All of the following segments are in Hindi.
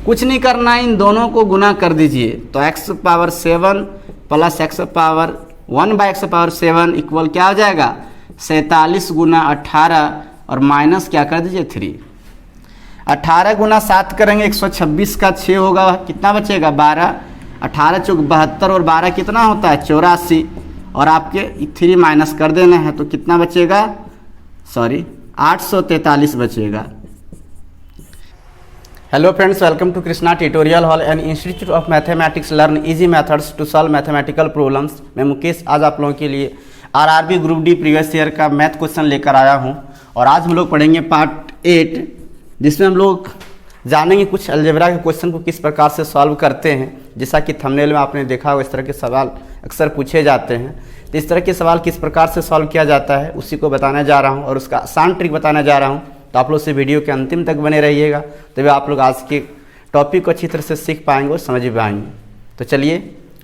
कुछ नहीं करना है, इन दोनों को गुना कर दीजिए। तो x power 7 plus x power 1/x⁷ equal क्या हो जाएगा 47 गुना 18 और माइनस क्या कर दीजिए 3। 18 गुना 7 करेंगे 126 का 6 होगा, कितना बचेगा 12। 18 चौक 72 और 12 कितना होता है 84 और आपके 3 माइनस कर देना है तो कितना बचेगा 843 बचेगा। Hello friends, welcome to Krishna tutorial hall and institute of mathematics learn easy methods to solve mathematical problems. मैं मुकेश आज आप लोगों के लिए RRB group D previous year का मैथ क्वेश्चन लेकर आया हूं और आज हम लोग पढ़ेंगे पार्ट 8, जिसमें हम लोग जानेंगे कुछ अलजेब्रा के क्वेश्चन को किस प्रकार से सॉल्व करते हैं। जैसा कि थंबनेल में आपने देखा हो, इस तरह के सवाल अक्सर पूछे जाते हैं, तो इस तरह के सवाल किस प्रकार से सॉल्व किया जाता है उसी को बताने जा रहा हूँ और उसका आसान ट्रिक बताने जा रहा हूँ। तो आप लोग से वीडियो के अंतिम तक बने रहिएगा, तभी आप लोग आज के टॉपिक को अच्छी तरह से सीख पाएंगे और समझ भी पाएंगे। तो चलिए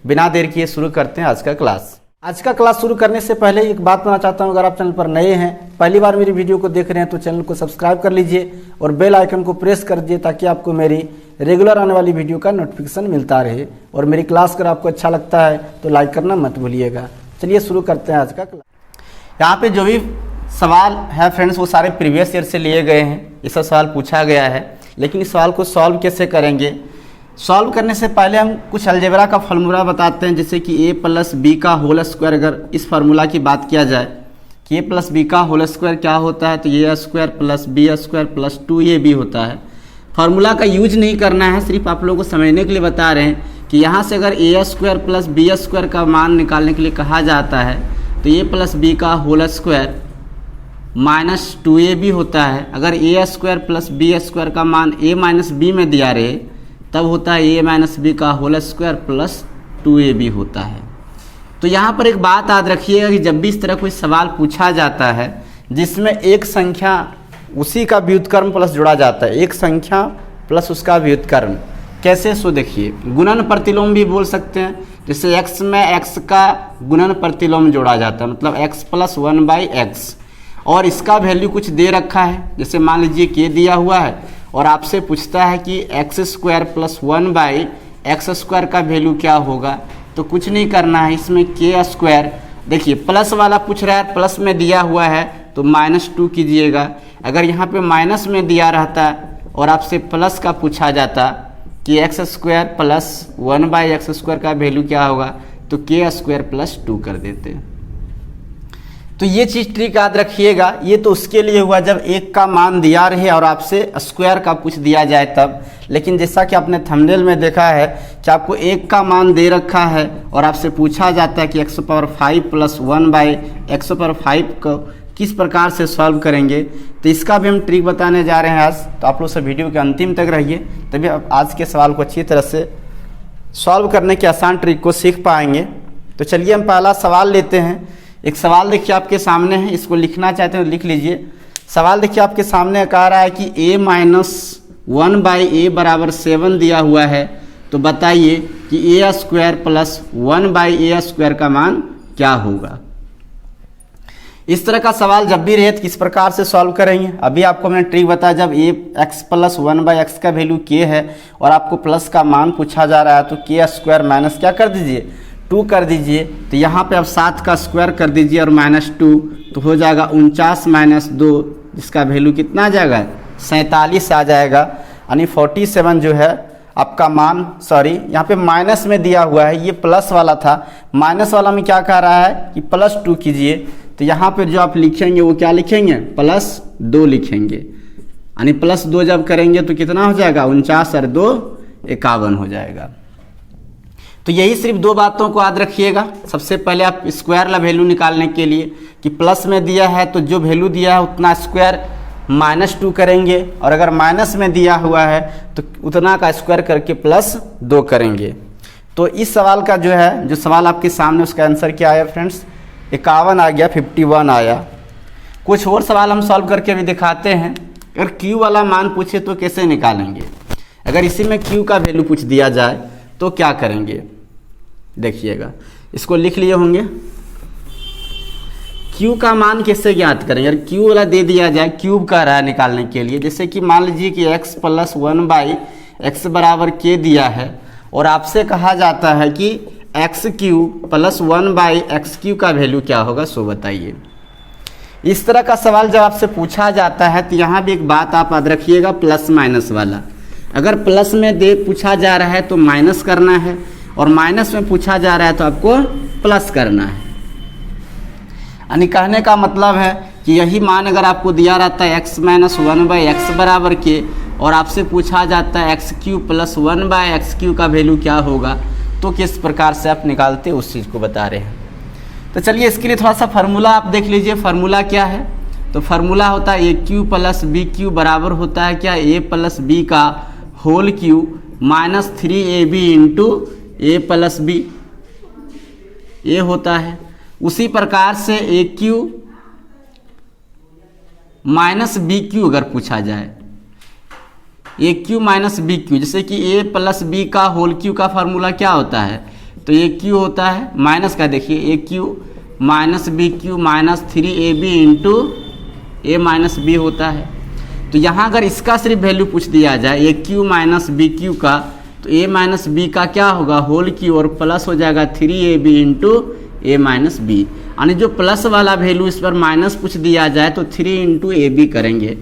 बिना देर किए शुरू करते हैं आज का क्लास। आज का क्लास शुरू करने से पहले एक बात बताना चाहता हूं, अगर आप चैनल पर नए हैं, पहली बार मेरी वीडियो को देख रहे हैं तो चैनल को सब्सक्राइब कर लीजिए और बेल आइकन को प्रेस कर दीजिए ताकि आपको मेरी रेगुलर आने वाली वीडियो का नोटिफिकेशन मिलता रहे। और मेरी क्लास अगर आपको अच्छा लगता है तो लाइक करना मत भूलिएगा। चलिए शुरू करते हैं आज का क्लास। यहाँ पे जो भी सवाल है फ्रेंड्स वो सारे प्रीवियस ईयर से लिए गए हैं, इसका सवाल पूछा गया है। लेकिन इस सवाल को सॉल्व कैसे करेंगे, सॉल्व करने से पहले हम कुछ अलजेब्रा का फार्मूला बताते हैं। जैसे कि a प्लस बी का होल स्क्वायर, अगर इस फार्मूला की बात किया जाए कि a प्लस बी का होल स्क्वायर क्या होता है, तो a square plus b square plus 2ab होता है। फार्मूला का यूज नहीं करना है, सिर्फ आप लोगों को समझने के लिए बता रहे हैं कि यहाँ से अगर a square plus b square का मान निकालने के लिए कहा जाता है तो a प्लस बी का होल स्क्वायर माइनस 2ab होता है। अगर a square plus b square का मान a माइनस बी में दिया रहे तब होता है a माइनस बी का होल स्क्वायर प्लस 2ab होता है। तो यहाँ पर एक बात याद रखिएगा कि जब भी इस तरह कोई सवाल पूछा जाता है जिसमें एक संख्या उसी का व्युत्क्रम प्लस जोड़ा जाता है, एक संख्या प्लस उसका व्युत्क्रम, कैसे सो देखिए गुणन प्रतिलोम भी बोल सकते हैं। जैसे x में x का गुणन प्रतिलोम जोड़ा जाता है, मतलब x प्लस 1/x और इसका वैल्यू कुछ दे रखा है। जैसे मान लीजिए k दिया हुआ है और आपसे पूछता है कि x square plus 1/x square का वैल्यू क्या होगा, तो कुछ नहीं करना है, इसमें k स्क्वायर देखिए प्लस वाला पूछ रहा है, प्लस में दिया हुआ है तो -2 कीजिएगा। अगर यहाँ पे माइनस में दिया रहता और आपसे प्लस का पूछा जाता कि x square plus 1/x square का वैल्यू क्या होगा, तो k स्क्वायर प्लस 2 कर देते। तो ये चीज़ ट्रिक याद रखिएगा। ये तो उसके लिए हुआ जब एक का मान दिया रहे और आपसे स्क्वायर का पूछ दिया जाए तब। लेकिन जैसा कि आपने थंबनेल में देखा है कि आपको एक का मान दे रखा है और आपसे पूछा जाता है कि x⁵ प्लस 1/x⁵ को किस प्रकार से सॉल्व करेंगे, तो इसका भी हम ट्रिक बताने जा रहे हैं आज। तो आप लोग सब वीडियो के अंतिम तक रहिए, तभी आप आज के सवाल को अच्छी तरह से सॉल्व करने के आसान ट्रिक को सीख पाएंगे। तो चलिए हम पहला सवाल लेते हैं। एक सवाल देखिए आपके सामने है, इसको लिखना चाहते हैं तो लिख लीजिए। सवाल देखिए आपके सामने कह रहा है कि a माइनस 1/a बराबर 7 दिया हुआ है, तो बताइए कि a square plus 1/a square का मान क्या होगा। इस तरह का सवाल जब भी रहे तो किस प्रकार से सॉल्व करेंगे। अभी आपको मैंने ट्रिक बताया, जब x प्लस 1/x का वैल्यू k है और आपको प्लस का मान पूछा जा रहा है तो k स्क्वायर माइनस क्या कर दीजिए 2 कर दीजिए। तो यहाँ पे आप 7 का स्क्वायर कर दीजिए और -2 तो हो जाएगा 49 - 2, जिसका वैल्यू कितना आ जाएगा 47 आ जाएगा। यानी 47 जो है आपका मान, यहाँ पे माइनस में दिया हुआ है, ये प्लस वाला था, माइनस वाला में क्या कह रहा है कि +2 कीजिए। तो यहाँ पे जो आप लिखेंगे वो क्या लिखेंगे +2 लिखेंगे। यानी +2 जब करेंगे तो कितना हो जाएगा 49 और 2 51 हो जाएगा। तो यही सिर्फ 2 बातों को याद रखिएगा। सबसे पहले आप स्क्वायर ला वैल्यू निकालने के लिए कि प्लस में दिया है तो जो वैल्यू दिया है उतना स्क्वायर -2 करेंगे, और अगर माइनस में दिया हुआ है तो उतना का स्क्वायर करके +2 करेंगे। तो इस सवाल का जो है, जो सवाल आपके सामने, उसका आंसर क्या आया फ्रेंड्स 51 आ गया, 51 आया। कुछ और सवाल हम सॉल्व करके भी दिखाते हैं। अगर q वाला मान पूछे तो कैसे निकालेंगे, अगर इसी में q का वैल्यू पूछ दिया जाए तो क्या करेंगे, देखिएगा इसको लिख लिए होंगे। q का मान कैसे ज्ञात करेंगे, अगर q वाला दे दिया जाए, क्यूब का रहा है निकालने के लिए। जैसे कि मान लीजिए कि x प्लस 1/, x बराबर k दिया है और आपसे कहा जाता है कि एक्स क्यूब प्लस 1/x³ का वैल्यू क्या होगा, सो बताइए। इस तरह का सवाल जब आपसे पूछा जाता है तो यहाँ भी एक बात आप याद रखिएगा, प्लस माइनस वाला। अगर प्लस में दे पूछा जा रहा है तो माइनस करना है, और माइनस में पूछा जा रहा है तो आपको प्लस करना है। यानी कहने का मतलब है कि यही मान अगर आपको दिया रहता है x - 1/x बराबर k, और आपसे पूछा जाता है x³ प्लस 1/x³ का वैल्यू क्या होगा, तो किस प्रकार से आप निकालते उस चीज़ को बता रहे हैं। तो चलिए इसके लिए थोड़ा सा फार्मूला आप देख लीजिए। फार्मूला क्या है, तो फार्मूला होता है a³ प्लस b³ बराबर होता है क्या, a प्लस b का whole cube minus 3ab into a plus b, ये होता है। उसी प्रकार से a³ माइनस b³ अगर पूछा जाए, a³ माइनस b³, जैसे कि a प्लस b का होल क्यूब का फार्मूला क्या होता है, तो a³ होता है माइनस का, देखिए a³ minus b³ minus 3ab into a minus b होता है। तो यहाँ अगर इसका सिर्फ वैल्यू पूछ दिया जाए a³ माइनस b³ का, तो a माइनस b का क्या होगा, होल क्यूब, और प्लस हो जाएगा 3ab into a minus b। यानी जो प्लस वाला वैल्यू इस पर माइनस पूछ दिया जाए तो 3 इंटू ab करेंगे।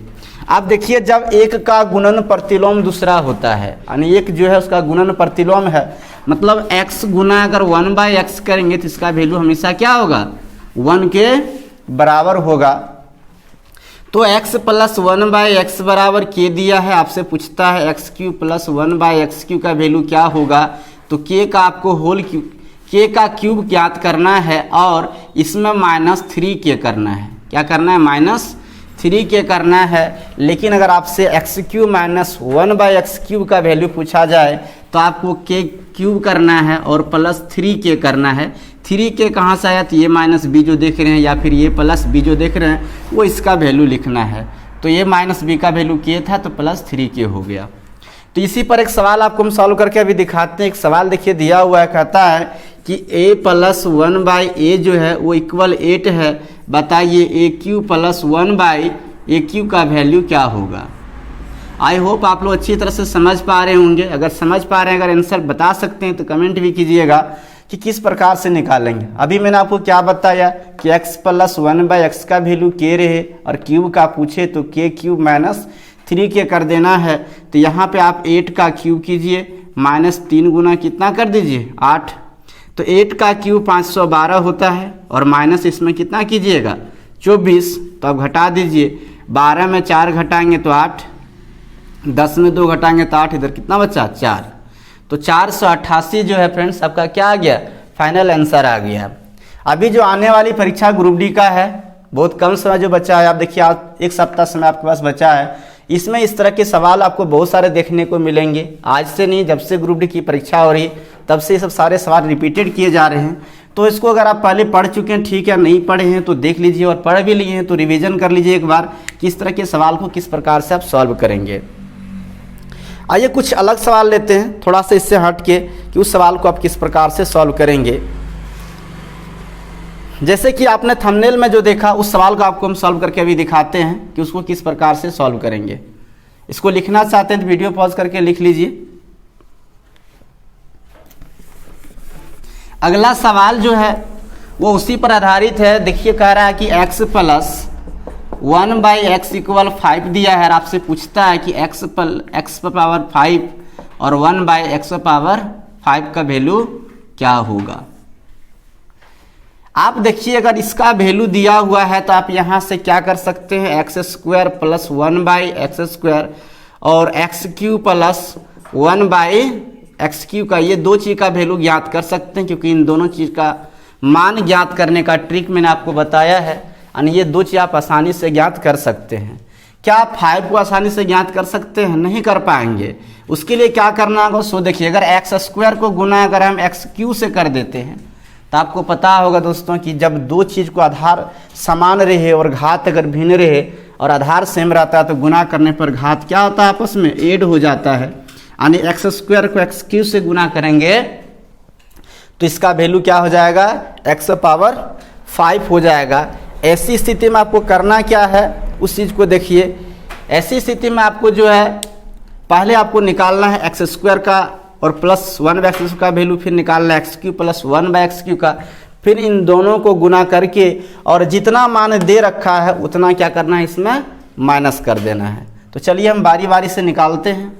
आप देखिए जब एक का गुणन प्रतिलोम दूसरा होता है, यानी एक जो है उसका गुणन प्रतिलोम है, मतलब x गुना अगर 1/x करेंगे तो इसका वैल्यू हमेशा क्या होगा, 1 के बराबर होगा। तो x प्लस 1/x बराबर k दिया है, आपसे पूछता है x³ प्लस 1/x³ का वैल्यू क्या होगा, तो k का आपको होल क्यूब, k का क्यूब ज्ञात करना है और इसमें -3k करना है। क्या करना है, -3k करना है। लेकिन अगर आपसे x³ माइनस 1/x³ का वैल्यू पूछा जाए तो आपको k क्यूब करना है और प्लस 3k करना है। 3k कहाँ से आया, तो ये माइनस b जो देख रहे हैं या फिर ये प्लस b जो देख रहे हैं वो इसका वैल्यू लिखना है। तो ये माइनस b का वैल्यू k था तो प्लस 3k हो गया। तो इसी पर एक सवाल आपको हम सॉल्व करके अभी दिखाते हैं। एक सवाल देखिए दिया हुआ है, कहता है कि a प्लस 1/a जो है वो इक्वल 8 है, बताइए a³ प्लस 1/a³ का वैल्यू क्या होगा। आई होप आप लोग अच्छी तरह से समझ पा रहे होंगे। अगर समझ पा रहे हैं, अगर आंसर बता सकते हैं तो कमेंट भी कीजिएगा कि किस प्रकार से निकालेंगे। अभी मैंने आपको क्या बताया कि x प्लस 1/x का वैल्यू k रहे और क्यूब का पूछे तो k³ माइनस 3k कर देना है। तो यहाँ पे आप 8 का क्यूब कीजिए, माइनस 3 गुना कितना कर दीजिए 8, तो 8 का क्यूब 512 होता है और माइनस इसमें कितना कीजिएगा 24, तो आप घटा दीजिए। 12 में 4 घटाएंगे तो 8, 10 में 2 घटाएंगे तो 8, इधर कितना बचा 4, तो 488 जो है फ्रेंड्स आपका क्या आ गया, फाइनल आंसर आ गया। अभी जो आने वाली परीक्षा ग्रुप डी का है, बहुत कम समय जो बचा है, आप देखिए आप एक सप्ताह समय आपके पास बचा है, इसमें इस तरह के सवाल आपको बहुत सारे देखने को मिलेंगे। आज से नहीं, जब से ग्रुप डी की परीक्षा हो रही तब से ये सब सारे सवाल रिपीटेड किए जा रहे हैं। तो इसको अगर आप पहले पढ़ चुके हैं ठीक है, नहीं पढ़े हैं तो देख लीजिए, और पढ़ भी लिए हैं तो रिवीजन कर लीजिए एक बार कि इस तरह के सवाल को किस प्रकार से आप सॉल्व करेंगे। आइए कुछ अलग सवाल लेते हैं, थोड़ा सा इससे हट के, कि उस सवाल को आप किस प्रकार से सॉल्व करेंगे। जैसे कि आपने थंबनेल में जो देखा उस सवाल को आपको हम सॉल्व करके अभी दिखाते हैं कि उसको किस प्रकार से सॉल्व करेंगे। इसको लिखना चाहते हैं तो वीडियो पॉज करके लिख लीजिए। अगला सवाल जो है वो उसी पर आधारित है। देखिए कह रहा है कि x प्लस 1/x इक्वल 5 दिया है और आपसे पूछता है कि x पर पावर 5 और 1/x पावर 5 का वैल्यू क्या होगा। आप देखिए अगर इसका वैल्यू दिया हुआ है तो आप यहाँ से क्या कर सकते हैं, x² प्लस 1/x² और x³ प्लस 1/x³ का, ये दो चीज़ का वैल्यू ज्ञात कर सकते हैं, क्योंकि इन दोनों चीज़ का मान ज्ञात करने का ट्रिक मैंने आपको बताया है। यानी ये दो चीज़ आप आसानी से ज्ञात कर सकते हैं। क्या आप 5 को आसानी से ज्ञात कर सकते हैं? नहीं कर पाएंगे। उसके लिए क्या करना होगा, सो देखिए अगर x² को गुना अगर हम x³ से कर देते हैं तो आपको पता होगा दोस्तों कि जब दो चीज़ को आधार समान रहे और घात अगर भिन्न रहे और आधार सेम रहता है तो गुना करने पर घात क्या होता है, आपस में ऐड हो जाता है। यानी x² को x³ से गुना करेंगे तो इसका वैल्यू क्या हो जाएगा, x पावर 5 हो जाएगा। ऐसी स्थिति में आपको करना क्या है उस चीज़ को देखिए। ऐसी स्थिति में आपको जो है पहले आपको निकालना है एक्स स्क्वायर का और प्लस 1/x का वैल्यू, फिर निकालना है एक्स क्यू प्लस 1/x का, फिर इन दोनों को गुना करके और जितना मान दे रखा है उतना क्या करना है, इसमें माइनस कर देना है। तो चलिए हम बारी बारी से निकालते हैं।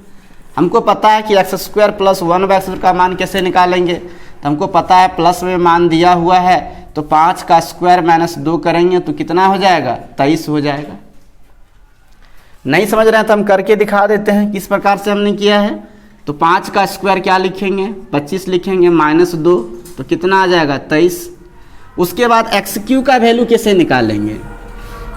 हमको पता है कि एक्स स्क्वायर प्लस 1/x का मान कैसे निकालेंगे, तो हमको पता है प्लस में मान दिया हुआ है, तो 5 का स्क्वायर माइनस 2 करेंगे तो कितना हो जाएगा, 23 हो जाएगा। नहीं समझ रहे हैं तो हम करके दिखा देते हैं किस प्रकार से हमने किया है। तो 5 का स्क्वायर क्या लिखेंगे, 25 लिखेंगे, माइनस 2 तो कितना आ जाएगा, 23। उसके बाद एक्स क्यू का वैल्यू कैसे निकालेंगे,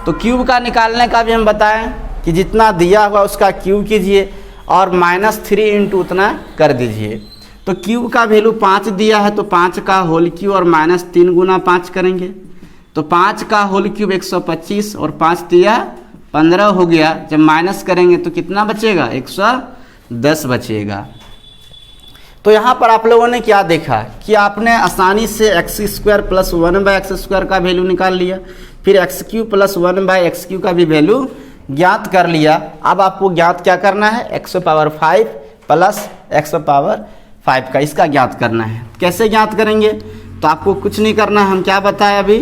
तो क्यूब का निकालने का भी हम बताएं कि जितना दिया हुआ उसका क्यूब कीजिए और -3 इंटू उतना कर दीजिए। तो क्यूब का वैल्यू 5 दिया है तो 5 का होल क्यूब और -3 गुना 5 करेंगे, तो 5 का होल क्यूब 125 और 5 दिया 15 हो गया। जब माइनस करेंगे तो कितना बचेगा, 110 बचेगा। तो यहाँ पर आप लोगों ने क्या देखा कि आपने आसानी से एक्स स्क्वायर प्लस 1/x² का वैल्यू निकाल लिया, फिर एक्स क्यू प्लस 1/x³ का भी वैल्यू ज्ञात कर लिया। अब आपको ज्ञात क्या करना है, x⁵ प्लस x⁵ का इसका ज्ञात करना है। कैसे ज्ञात करेंगे, तो आपको कुछ नहीं करना है, हम क्या बताए अभी,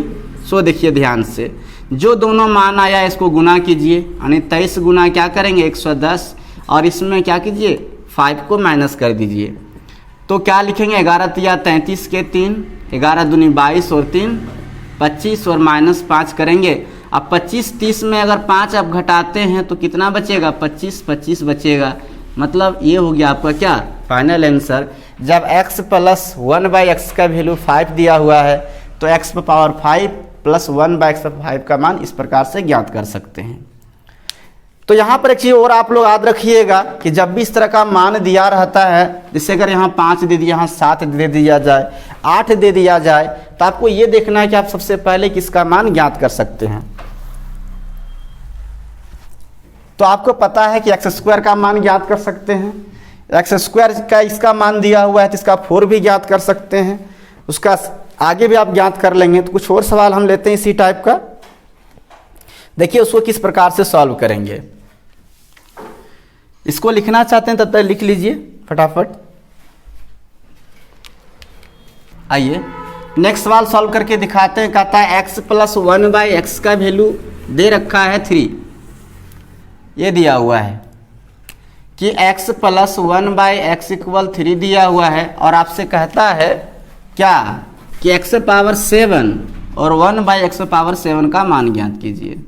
सो देखिए ध्यान से। जो दोनों मान आया इसको गुना कीजिए, यानी 23 गुना क्या करेंगे 110 और इसमें क्या कीजिए 5 को माइनस कर दीजिए। तो क्या लिखेंगे, 11 तिया 33 के 3, 11 दूनी 22 और 3 25 और -5 करेंगे। अब 25 30 में अगर 5 आप घटाते हैं तो कितना बचेगा, 25 बचेगा। मतलब ये हो गया आपका क्या फाइनल आंसर। जब x प्लस 1/x का वैल्यू 5 दिया हुआ है तो x⁵ प्लस 1/x⁵ का मान इस प्रकार से ज्ञात कर सकते हैं। तो यहाँ पर एक चीज़ और आप लोग याद रखिएगा कि जब भी इस तरह का मान दिया रहता है, जैसे अगर यहाँ 5 दे दिया, यहाँ 7 दे दिया जाए, 8 दे दिया जाए, तो आपको ये देखना है कि आप सबसे पहले किसका मान ज्ञात कर सकते हैं। तो आपको पता है कि x² का मान ज्ञात कर सकते हैं, x² का इसका मान दिया हुआ है तो इसका 4 भी ज्ञात कर सकते हैं, उसका आगे भी आप ज्ञात कर लेंगे। तो कुछ और सवाल हम लेते हैं इसी टाइप का, देखिए उसको किस प्रकार से सॉल्व करेंगे। इसको लिखना चाहते हैं तब तक लिख लीजिए फटाफट। आइए नेक्स्ट सवाल सॉल्व करके दिखाते हैं। कहता है x प्लस 1/x का वैल्यू दे रखा है 3, ये दिया हुआ है कि x प्लस 1/x = 3 दिया हुआ है, और आपसे कहता है क्या कि x⁵ और 1/x⁵ का मान ज्ञात कीजिए।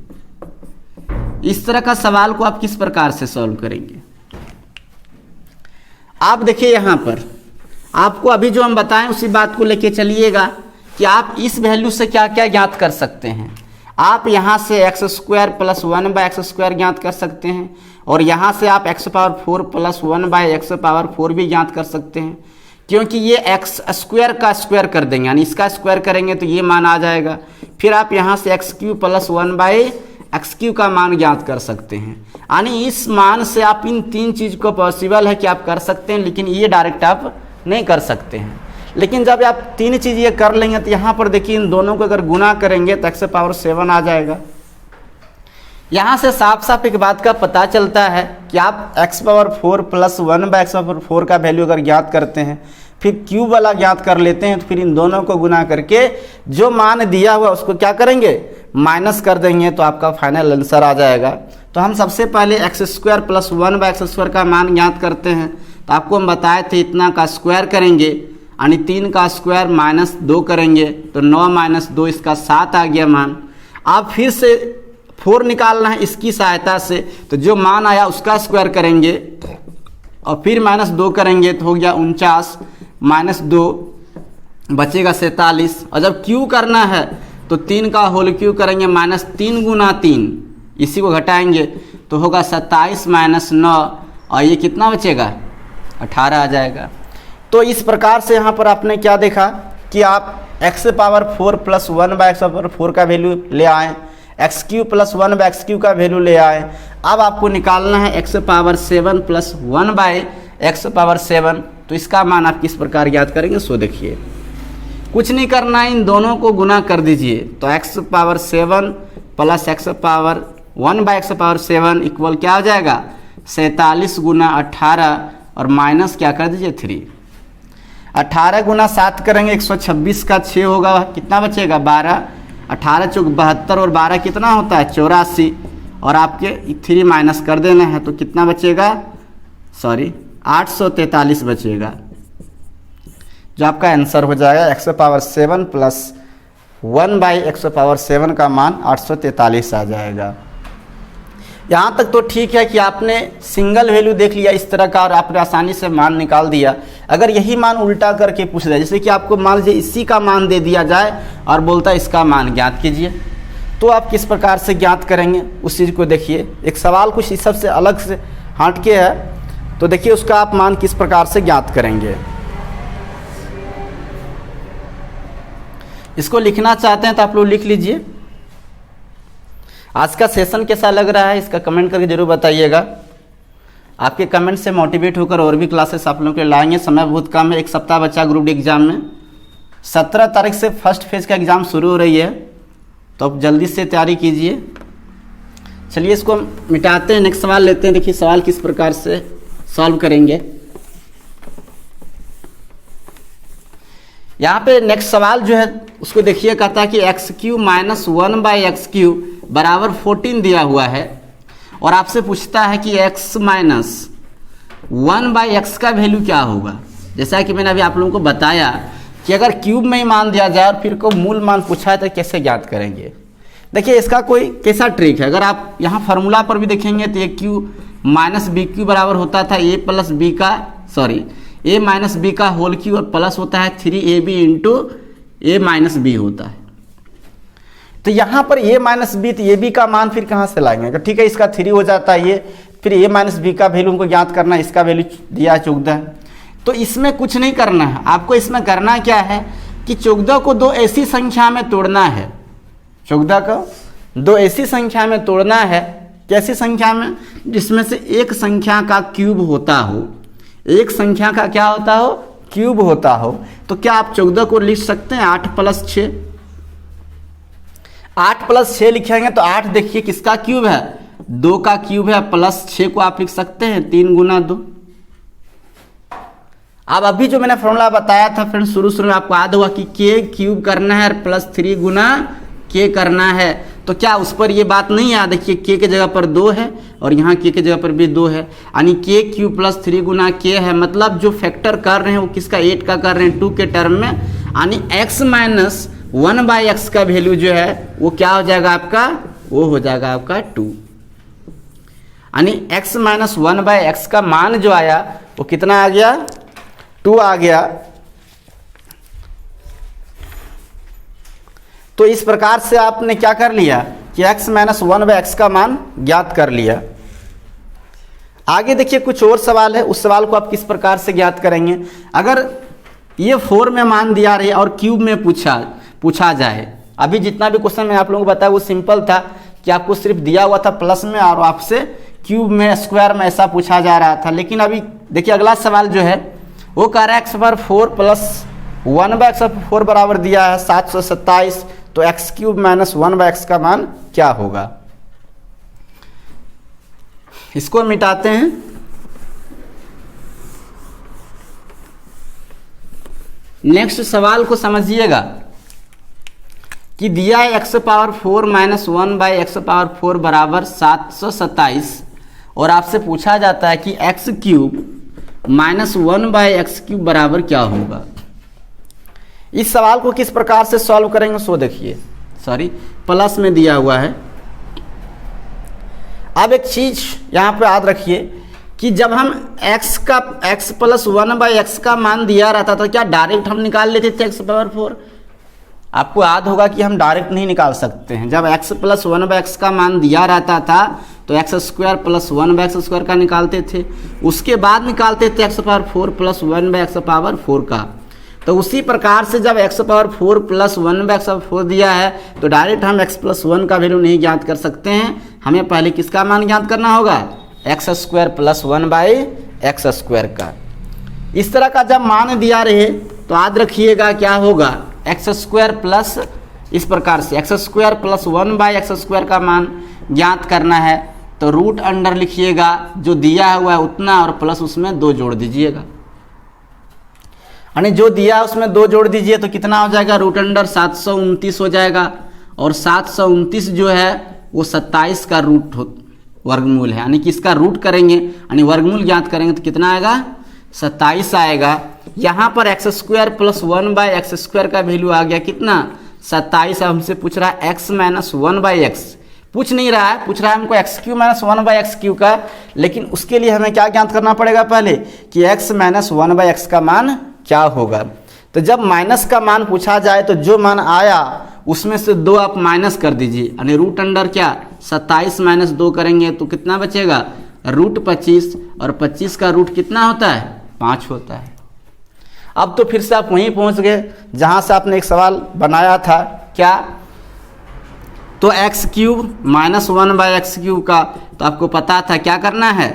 इस तरह का सवाल को आप किस प्रकार से सॉल्व करेंगे, आप देखिए यहाँ पर आपको अभी जो हम बताएं उसी बात को लेके चलिएगा कि आप इस वैल्यू से क्या क्या ज्ञात कर सकते हैं। आप यहाँ से x² प्लस 1/x² ज्ञात कर सकते हैं, और यहाँ से आप x⁴ प्लस 1/x⁴ भी ज्ञात कर सकते हैं, क्योंकि ये x² का स्क्वायर कर देंगे, यानी इसका स्क्वायर करेंगे तो ये मान आ जाएगा। फिर आप यहाँ से x³ प्लस 1/x³ का मान ज्ञात कर सकते हैं, यानी इस मान से आप इन 3 चीज़ को पॉसिबल है कि आप कर सकते हैं, लेकिन ये डायरेक्ट आप नहीं कर सकते हैं। लेकिन जब आप 3 चीज़ ये कर लेंगे तो यहाँ पर देखिए इन दोनों को अगर गुना करेंगे तो x⁴ आ जाएगा। यहाँ से साफ साफ एक बात का पता चलता है कि आप x⁴ प्लस 1/x⁴ का वैल्यू अगर ज्ञात करते हैं, फिर क्यूब वाला ज्ञात कर लेते हैं, तो फिर इन दोनों को गुना करके जो मान दिया हुआ उसको क्या करेंगे, माइनस कर देंगे, तो आपका फाइनल आंसर आ जाएगा। तो हम सबसे पहले x² प्लस 1/x² का मान ज्ञात करते हैं। तो आपको हम बताए थे इतना का स्क्वायर करेंगे, यानी 3 का स्क्वायर -2 करेंगे तो 9 - 2 इसका 7 आ गया मान। आप फिर से 4 निकालना है इसकी सहायता से, तो जो मान आया उसका स्क्वायर करेंगे और फिर -2 करेंगे तो हो गया 49, -2 बचेगा 47। और जब क्यू करना है तो 3 का होल क्यू करेंगे, -3 गुना 3, इसी को घटाएंगे तो होगा 27 - 9, और ये कितना बचेगा 18 आ जाएगा। तो इस प्रकार से यहाँ पर आपने क्या देखा कि आप x⁴ प्लस 1/x⁴ का वैल्यू ले आए, x³ प्लस 1/x³ का वैल्यू ले आए। अब आपको निकालना है x⁴ प्लस 1/x⁴, तो इसका मान आप किस प्रकार ज्ञात करेंगे, सो देखिए। कुछ नहीं करना है, इन दोनों को गुना कर दीजिए, तो x⁴ plus x⁴ 1/x⁴ equal क्या हो जाएगा 47 गुना 18 और माइनस क्या कर दीजिए 3। 18 गुना 7 करेंगे 126 का 6 होगा, कितना बचेगा 12। 18 चौक 72 और 12 कितना होता है 84, और आपके 3 माइनस कर देना है तो कितना बचेगा, सॉरी 843 बचेगा, जो आपका आंसर हो जाएगा x⁻7 प्लस 1/x⁻7 का मान 843 आ जाएगा। यहाँ तक तो ठीक है कि आपने सिंगल वैल्यू देख लिया इस तरह का और आपने आसानी से मान निकाल दिया। अगर यही मान उल्टा करके पूछ दिया, जैसे कि आपको मान लीजिए इसी का मान दे दिया जाए और बोलता है इसका मान ज्ञात कीजिए, तो आप किस प्रकार से ज्ञात करेंगे उस चीज़ को देखिए। एक सवाल कुछ इस सबसे अलग से हट के है, तो देखिए उसका आप मान किस प्रकार से ज्ञात करेंगे। इसको लिखना चाहते हैं तो आप लोग लिख लीजिए। आज का सेशन कैसा लग रहा है इसका कमेंट करके जरूर बताइएगा। आपके कमेंट से मोटिवेट होकर और भी क्लासेस आप लोगों के लिए लाएंगे। समय बहुत कम है, एक सप्ताह बचा ग्रुप डी एग्जाम में। 17 तारीख से फर्स्ट फेज का एग्ज़ाम शुरू हो रही है, तो आप जल्दी से तैयारी कीजिए। चलिए इसको मिटाते हैं, नेक्स्ट सवाल लेते हैं। देखिए सवाल किस प्रकार से सॉल्व करेंगे। यहाँ पे नेक्स्ट सवाल जो है उसको देखिए, कहता है कि x³ माइनस 1/x³ बराबर 14 दिया हुआ है, और आपसे पूछता है कि x माइनस 1/x का वैल्यू क्या होगा। जैसा कि मैंने अभी आप लोगों को बताया कि अगर क्यूब में ही मान दिया जाए और फिर को मूल मान पूछा है तो कैसे ज्ञात करेंगे। देखिए इसका कोई कैसा ट्रिक है, अगर आप यहाँ फार्मूला पर भी देखेंगे तो a³ माइनस b³ बराबर होता था a प्लस b का, सॉरी a माइनस बी का होल क्यूब, और प्लस होता है 3ab into a minus B होता है। तो यहाँ पर a माइनस बी, तो ab का मान फिर कहाँ से लाएंगे। ठीक है, इसका 3 हो जाता है ये, फिर a माइनस बी का वैल्यू हमको ज्ञात करना है, इसका वैल्यू दिया 14। तो इसमें कुछ नहीं करना है आपको, इसमें करना क्या है कि 14 को 2 ऐसी संख्या में तोड़ना है। 14 को 2 ऐसी संख्या में तोड़ना है, कैसी संख्या में, जिसमें से एक संख्या का क्यूब होता हो, एक संख्या का क्या होता हो, क्यूब होता हो। तो क्या आप 14 को लिख सकते हैं 8 प्लस 6। 8 प्लस 6 लिखेंगे तो 8 देखिए किसका क्यूब है, 2 का क्यूब है, प्लस 6 को आप लिख सकते हैं 3 गुना 2। अब अभी जो मैंने फॉर्मूला बताया था फ्रेंड्स शुरू में, आपको याद होगा कि के क्यूब करना है प्लस 3 गुना के करना है। तो क्या उस पर ये बात नहीं है, देखिए के के जगह पर 2 है और यहाँ के जगह पर भी 2 है, यानी के क्यूब प्लस 3 गुना के है। मतलब जो फैक्टर कर रहे हैं वो किसका, 8 का कर रहे हैं 2 के टर्म में, यानी x माइनस 1/x का वैल्यू जो है वो क्या हो जाएगा आपका, वो हो जाएगा आपका 2। यानी x माइनस 1/x का मान जो आया वो कितना आ गया, 2 आ गया। तो इस प्रकार से आपने क्या कर लिया कि x माइनस 1/x का मान ज्ञात कर लिया। आगे देखिए कुछ और सवाल है, उस सवाल को आप किस प्रकार से ज्ञात करेंगे। अगर ये 4 में मान दिया रहे और क्यूब में पूछा जाए, अभी जितना भी क्वेश्चन मैं आप लोगों को बताया वो सिंपल था कि आपको सिर्फ दिया हुआ था प्लस में और आपसे क्यूब में स्क्वायर में ऐसा पूछा जा रहा था। लेकिन अभी देखिए अगला सवाल जो है वो कह रहा है x/4 प्लस 1/x/4 बराबर दिया है 727, तो x³ माइनस 1/x का मान क्या होगा। इसको मिटाते हैं। नेक्स्ट सवाल को समझिएगा कि दिया है x⁴ माइनस 1/x⁴ बराबर 727, और आपसे पूछा जाता है कि x³ माइनस 1/x³ बराबर क्या होगा। इस सवाल को किस प्रकार से सॉल्व करेंगे सो देखिए, सॉरी प्लस में दिया हुआ है। अब एक चीज यहाँ पे याद रखिए कि जब हम x प्लस 1/x का मान दिया रहता था, क्या डायरेक्ट हम निकाल लेते थे x⁴। आपको याद होगा कि हम डायरेक्ट नहीं निकाल सकते हैं। जब x प्लस 1/x का मान दिया रहता था तो x² प्लस 1/x² का निकालते थे, उसके बाद निकालते थे x⁴ प्लस 1/x⁴ का। तो उसी प्रकार से जब x⁴ प्लस 1/x⁴ दिया है तो डायरेक्ट हम x प्लस 1 का वैल्यू नहीं ज्ञात कर सकते हैं, हमें पहले किसका मान ज्ञात करना होगा, x² प्लस 1/x² का। इस तरह का जब मान दिया रहे तो याद रखिएगा क्या होगा, x² प्लस, इस प्रकार से x² प्लस 1/x² का मान ज्ञात करना है, तो रूट अंडर लिखिएगा जो दिया हुआ है उतना और प्लस उसमें 2 जोड़ दीजिएगा, यानी जो दिया उसमें 2 जोड़ दीजिए तो कितना हो जाएगा, रूट अंडर 729 हो जाएगा। और 729 जो है वो 27 का रूट वर्गमूल है, यानी कि इसका रूट करेंगे यानी वर्गमूल ज्ञात करेंगे तो कितना आएगा, 27 आएगा। यहाँ पर एक्स स्क्वायर प्लस 1/x² का वैल्यू आ गया कितना, 27। हमसे पूछ रहा है x माइनस 1/x, पूछ नहीं रहा है, पूछ रहा है हमको x³ माइनस 1/x³ का, लेकिन उसके लिए हमें क्या ज्ञात करना पड़ेगा पहले कि x माइनस 1/x का मान क्या होगा। तो जब माइनस का मान पूछा जाए तो जो मान आया उसमें से 2 आप माइनस कर दीजिए, यानी रूट अंडर क्या 27 माइनस 2 करेंगे तो कितना बचेगा, रूट 25, और 25 का रूट कितना होता है, 5 होता है। अब तो फिर से आप वहीं पहुंच गए जहां से आपने एक सवाल बनाया था, क्या, तो x³ माइनस 1/x³ का तो आपको पता था क्या करना है,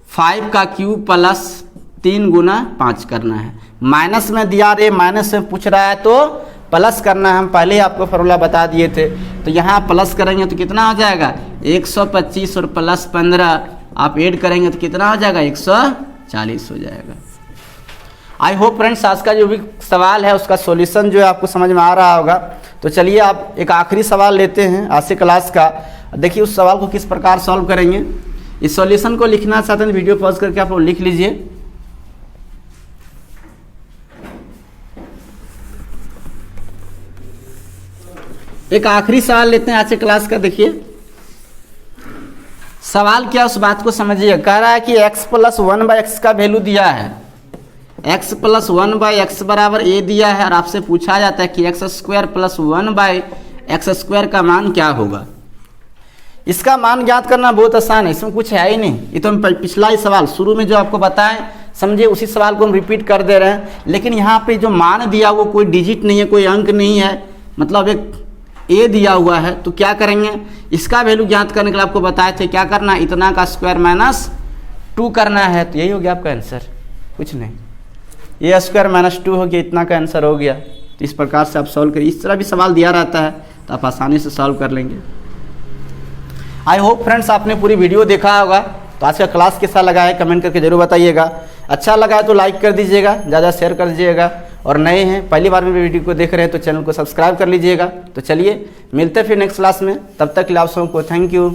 5 का क्यूब प्लस 3 गुना 5 करना है। माइनस में दिया रे, माइनस में पूछ रहा है तो प्लस करना है, हम पहले ही आपको फॉर्मूला बता दिए थे। तो यहाँ प्लस करेंगे तो कितना हो जाएगा, 125 और प्लस 15 आप ऐड करेंगे तो कितना हो जाएगा, 140 हो जाएगा। आई होप फ्रेंड्स आज का जो भी सवाल है उसका सॉल्यूशन जो है आपको समझ में आ रहा होगा। तो चलिए आप एक आखिरी सवाल लेते हैं आज से क्लास का। देखिए उस सवाल को किस प्रकार सॉल्व करेंगे। इस सॉल्यूशन को लिखना चाहते हैं वीडियो पॉज करके आप लोग लिख लीजिए। एक आखिरी सवाल लेते हैं आज से क्लास का। देखिए सवाल क्या, उस बात को समझिए। कह रहा है कि x प्लस 1/x का वैल्यू दिया है, x प्लस 1/x बराबर a दिया है, और आपसे पूछा जाता है कि x² प्लस 1/x² का मान क्या होगा। इसका मान ज्ञात करना बहुत आसान है, इसमें कुछ है ही नहीं। ये तो हम पिछला ही सवाल शुरू में जो आपको बताएं समझे, उसी सवाल को हम रिपीट कर दे रहे हैं। लेकिन यहाँ पे जो मान दिया वो कोई डिजिट नहीं है, कोई अंक नहीं है, मतलब एक a दिया हुआ है। तो क्या करेंगे, इसका वैल्यू ज्ञात करने के लिए आपको बताए थे क्या करना, इतना का स्क्वायर माइनस 2 करना है। तो यही हो गया आपका आंसर, कुछ नहीं। ये स्क्वायर माइनस 2 हो गया, इतना का आंसर हो गया। तो इस प्रकार से आप सॉल्व करिए। इस तरह भी सवाल दिया रहता है तो आप आसानी से सॉल्व कर लेंगे। आई होप फ्रेंड्स आपने पूरी वीडियो देखा होगा। तो आज का क्लास कैसा लगा है कमेंट करके जरूर बताइएगा। अच्छा लगा है तो लाइक कर दीजिएगा, ज़्यादा शेयर कर दीजिएगा, और नए हैं पहली बार मेरी वीडियो को देख रहे हैं तो चैनल को सब्सक्राइब कर लीजिएगा। तो चलिए मिलते हैं फिर नेक्स्ट क्लास में, तब तक के लिए आप सबको थैंक यू।